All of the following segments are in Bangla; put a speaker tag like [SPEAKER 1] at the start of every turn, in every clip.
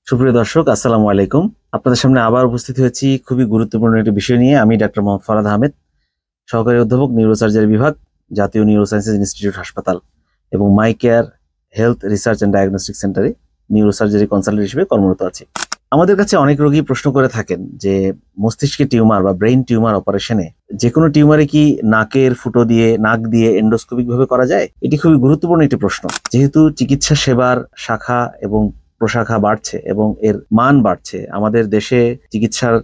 [SPEAKER 1] সুপ্রিয় দর্শক, আসসালামু আলাইকুম। আপনাদের সামনে আবার উপস্থিত হয়েছি খুবই গুরুত্বপূর্ণ একটি বিষয় নিয়ে। আমি ডাক্তার মোহাম্মদ ফরহাদ আহমেদ, সহকারী অধ্যাপক নিউরোসার্জারি বিভাগ, জাতীয় নিউরোসায়েন্সেস ইনস্টিটিউট হাসপাতাল এবং my care health research and diagnostic সেন্টারে নিউরোসার্জারি কনসালটেন্ট হিসেবে কর্মরত আছি। আমাদের কাছে অনেক রোগী প্রশ্ন করে থাকেন যে মস্তিষ্কে টিউমার বা ব্রেইন টিউমার অপারেশনে যে কোনো টিউমারে কি নাকের ফুটো দিয়ে নাক দিয়ে এন্ডোস্কোপিক ভাবে করা যায়? এটি খুবই গুরুত্বপূর্ণ একটি প্রশ্ন। যেহেতু চিকিৎসা সেবার শাখা এবং প্রশাখা বাড়ছে এবং এর মান বাড়ছে, আমাদের দেশে চিকিৎসার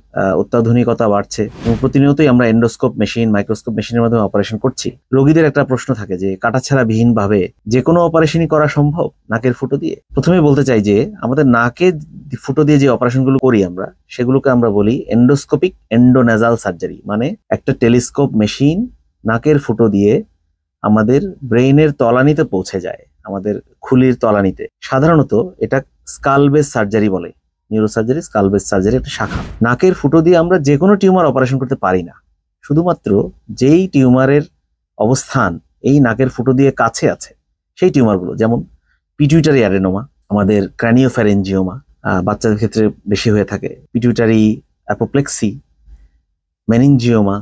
[SPEAKER 1] অত্যাধুনিকতা বাড়ছে এবং প্রতিনিয়তই আমরা এন্ডোস্কোপ মেশিন, মাইক্রোস্কোপ মেশিনের মাধ্যমে অপারেশন করছি। রোগীদের একটা প্রশ্ন থাকে যে কাটাছাড়া বিহীন ভাবে যে কোনো অপারেশনই করা সম্ভব নাকের ফুটো দিয়ে? প্রথমে বলতে চাই যে আমাদের নাকে ফুটো দিয়ে যে অপারেশনগুলো করি আমরা, সেগুলোকে আমরা বলি এন্ডোস্কোপিক এন্ডোনেজাল সার্জারি। মানে একটা টেলিস্কোপ মেশিন নাকের ফুটো দিয়ে আমাদের ব্রেইনের তলানিতে পৌঁছে যায়, আমাদের খুলির তলানিতে। সাধারণত এটা স্কাল বেস সার্জারি বলে। নিউরোসার্জারি স্কাল বেস সার্জারি একটা শাখা। নাকের ফুটো দিয়ে আমরা যে কোনো টিউমার অপারেশন করতে পারি না, শুধুমাত্র যেই টিউমারের অবস্থান এই নাকের ফুটো দিয়ে কাছে আছে সেই টিউমারগুলো, যেমন পিটুইটারি অ্যাডেনোমা, আমাদের ক্র্যানিওফ্যারেঞ্জিওমা বাচ্চাদের ক্ষেত্রে বেশি হয়ে থাকে, পিটুইটারি অ্যাপোপ্লেক্সি, মেনিনজিওমা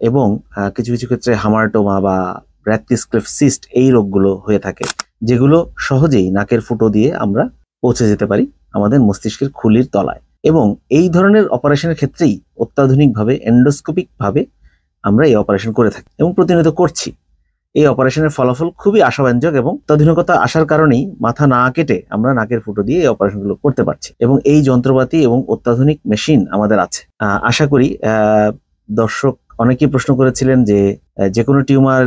[SPEAKER 1] এবং কিছু কিছু ক্ষেত্রে হামারটোমা বা ব্র্যাকিস ক্লেফট সিস্ট, এই রোগগুলো হয়ে থাকে, যেগুলো সহজেই নাকের ফুটো দিয়ে আমরা পৌঁছে যেতে পারি আমাদের মস্তিষ্কের খুলির তলায়। এবং এই ধরনের অপারেশনের ক্ষেত্রেই অত্যাধুনিকভাবে এন্ডোস্কোপিক ভাবে আমরা এই অপারেশন করে থাকি এবং প্রতিনিয়ত করছি। এই অপারেশনের ফলাফল খুবই আশাব্যঞ্জক এবং অত্যাধুনিকতা আসার কারণেই মাথা না কেটে আমরা নাকের ফুটো দিয়ে এই অপারেশনগুলো করতে পারছি এবং এই যন্ত্রপাতি এবং অত্যাধুনিক মেশিন আমাদের আছে। আশা করি দর্শক অনেকেই প্রশ্ন করেছিলেন যে কোনো টিউমার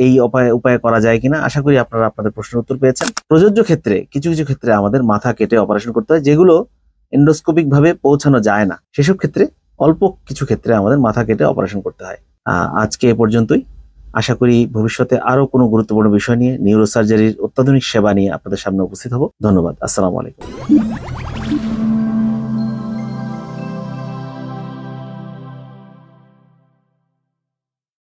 [SPEAKER 1] এই উপায়ে করা যায় কিনা। আশা করি আপনারা আপনাদের প্রশ্নের উত্তর পেয়েছেন। প্রযোজ্য ক্ষেত্রে কিছু কিছু ক্ষেত্রে আমাদের মাথা কেটে অপারেশন করতে হয়, যেগুলো এন্ডোস্কোপিক ভাবে পৌঁছানো যায় না। সেসব ক্ষেত্রে অল্প কিছু ক্ষেত্রে আমাদের মাথা কেটে অপারেশন করতে হয়। আজকে এ পর্যন্তই। আশা করি ভবিষ্যতে আরো কোনো গুরুত্বপূর্ণ বিষয় নিয়ে, নিউরোসার্জারির অত্যাধুনিক সেবা নিয়ে আপনাদের সামনে উপস্থিত হব। ধন্যবাদ। আসসালামু আলাইকুম।